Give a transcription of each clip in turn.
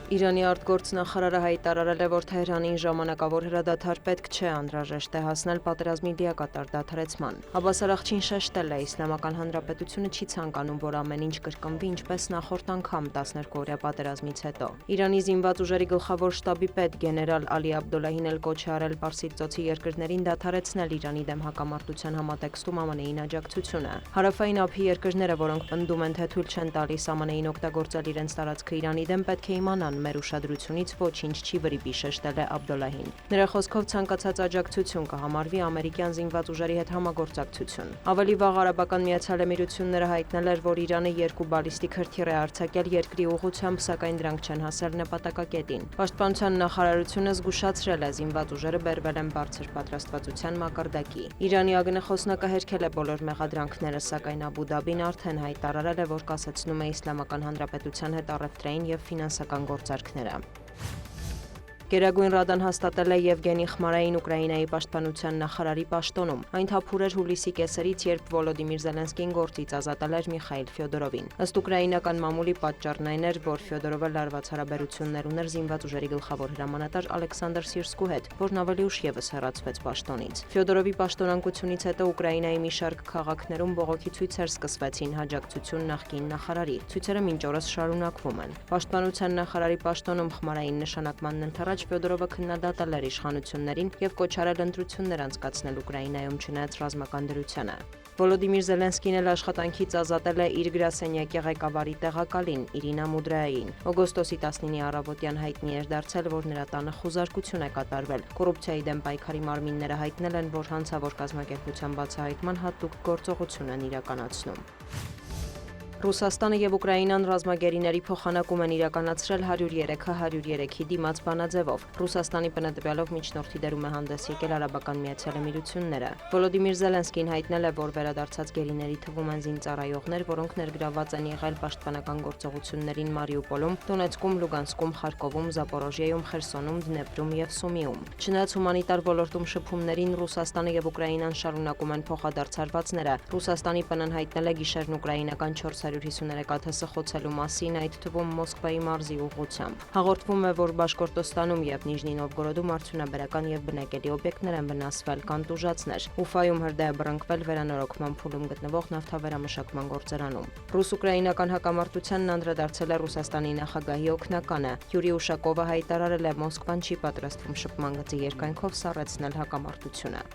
Իրանի արտգործնախարարը հայտարարել է, որ Թեհրանին ժամանակավոր հրադադար պետք չէ, անհրաժեշտ է հասնել պատերազմի լիակատար դադարեցման։ Աբբաս Արաղչին շեշտել է, Իսլամական Հանրապետությունը չի ցանկանում, որ ամեն ինչ կրկնվի ինչպես նախորդ անգամ 12-օրյա պատերազմից հետո։ Իրանի զինված ուժերի գլխավոր շտաբի պետ գեներալ Ալի Աբդոլլահին էլ կոչ է արել Պարսից ծոցի երկրներին դադարեցնել Իրանի դեմ հակամարտության համատեքստում ԱՄՆ-ին աջակցությունը։ Հարավային ափի երկրները, որոնք պնդում են, թե թույլ չեն տալիս ԱՄՆ-ին օգտագործել իրենց տարածքը Իրանի դեմ, պետք է իմանան մեր ուշադրությունից ոչինչ չի վրիպի, շեշտել է Աբդոլլահին։ Նրա խոսքով ցանկացած աջակցություն կհամարվի ամերիկյան զինված ուժերի հետ համագործակցություն։ Ավելի վաղ Արաբական Միացյալ Էմիրությունները հայտնել էր, որ Իրանը 2 բալիստիկ հրթիռ է արձակել երկրի ուղղությամբ, սակայն դրանք չեն հասել նպատակակետին։ Պաշտպանության նախարարությունը զգուշացրել է, զինված ուժերը բերվել են բարձր պատրաստվածության մակարդակի։ Իրանի ԱԳՆ խոսնակը հերքել է բոլոր մեղադրանքները, սակայն Աբու Դաբին արդեն հայտարարել է, որ կասեցնում է Իսլամական Հանրապետության հետ առևտրային և ֆինանսական գործարքները։ Գերագույն ռադան հաստատել է Եվգենի Խմարային Ուկրաինայի պաշտպանության նախարարի պաշտոնում։ Այն թափուր էր հուլիսի կեսերից, երբ Վոլոդիմիր Զելենսկին գործից ազատել էր Միխայիլ Ֆյոդորովին։ Ըստ ուկրաինական մամուլի պատճառն այն էր, որ Ֆյոդորովը լարված հարաբերություններ ուներ զինված ուժերի գլխավոր հրամանատար Ալեքսանդր Սիրսկու հետ, որն ավելի ուշ ևս հեռացվեց պաշտոնից։ Ֆյոդորովի պաշտոնանկությունից հետո Ուկրաինայի մի շարք քաղաքներում բողոքի ցույցեր սկսվեցին հաջակցություն նախկին նախարարի։ Ցույցերը մինչ օրս շարունակվում են։ Պաշտպանության նախարարի պաշտոնում Խմարային նշանակմանն ընթരാճ Ֆյոդորովը քննադատել էր իշխանություններին և կոչ արել ընտրություններ անցկացնել Ուկրաինայում չնայած ռազմական դրությանը։ Վոլոդիմիր Զելենսկին էլ աշխատանքից ազատել է իր գրասենյակի ղեկավարի տեղակալին Իրինա Մուդրայային։ Օգոստոսի 19-ի առավոտյան հայտնի էր դարձել, որ նրա տանը խուզարկություն է կատարվել։ Կոռուպցիայի դեմ պայքարի մարմինները հայտնել են, որ հանցավոր կազմակերպության բացահայտման հատուկ գործողություն են իրականացնում։ Ռուսաստանը և Ուկրաինան ռազմագերիների փոխանակում են իրականացրել 103-103-ի դիմաց բանաձևով։ Ռուսաստանի բնատվյալով միջնորդի դերում է հանդես եկել Արաբական Միացյալ Էմիրությունները։ Վոլոդիմիր Զելենսկին հայտնել է, որ վերադարձած գերիների թվում են զինծառայողներ, որոնք ներգրավված են եղել պաշտպանական գործողություններին Մարիուպոլում, Դոնեցկում, Լուգանսկում, Խարկովում, Զապորոժիայում, Խերսոնում, Դնեպրում և Սումիում։ Չնայած հումանիտար ոլորտում շփումներին Ռուսաստանը և Ուկրաինան շարունակում են փոխադարձարվածները։ Ռուսաստանի ՊՆ-ն հայտնել է գիշերն ուկրաինական 453 ԱԹՍ խոցելու մասին, այդ թվում Մոսկվայի մարզի ուղղությամբ։ Հաղորդվում է, որ Բաշկորտոստանում և Նիժնի Նովգորոդում արդյունաբերական և բնակելի օբյեկտներ են վնասվել կամ տուժածներ։ Ուֆայում հրդեհ է բռնկվել վերանորոգման փուլում գտնվող նավթավերամշակման գործարանում։ Ռուս-ուկրաինական հակամարտությանն անդրադարձել է Ռուսաստանի նախագահի օգնականը։ Յուրի Ուշակովը հայտարարել է, Մոսկվան չի պատրաստվում շփման գծի երկայնքով սառեցնել հակամարտությունը։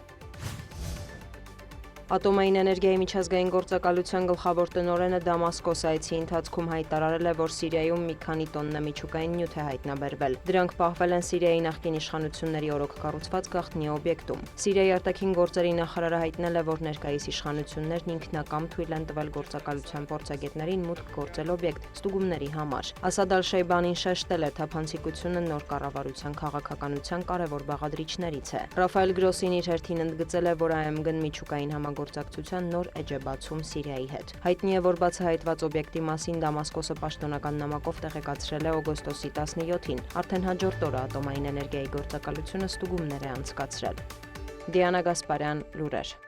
Ատոմային էներգիայի միջազգային գործակալության գլխավոր տնօրենը Դամասկոս այցի ընթացքում հայտարարել է, որ Սիրիայում մի քանի տոննա միջուկային նյութ է հայտնաբերվել։ Դրանք պահվել են Սիրիայի նախկին իշխանությունների օրոք կառուցված գաղտնի օբյեկտում։ Սիրիայի արտաքին գործերի նախարարը հայտնել է, որ ներկայիս իշխանություններն ինքնակամ թույլ են տվել գործակալության փորձագետներին մուտք գործել օբյեկտ ստուգումների համար։ Ասադ Ալ-Շեյբանին շեշտել է, թափանցիկությունը նոր կառավարության քաղաքականության կարևոր բաղադրիչներից է։ Ռաֆայել Գրոսին իր հերթին ընդգծել է, որ AMG-ն միջուկային համագործակցության նոր էջ է բացում Սիրիայի հետ։ Հայտնի է, որ բացահայտված օբյեկտի մասին Դամասկոսը պաշտոնական նամակով տեղեկացրել է օգոստոսի 17-ին։ Արդեն հաջորդ օրը ատոմային էներգիայի գործակալությունը ստուգումներ է անցկացրել։ Դիանա Գասպարյան, լուրեր։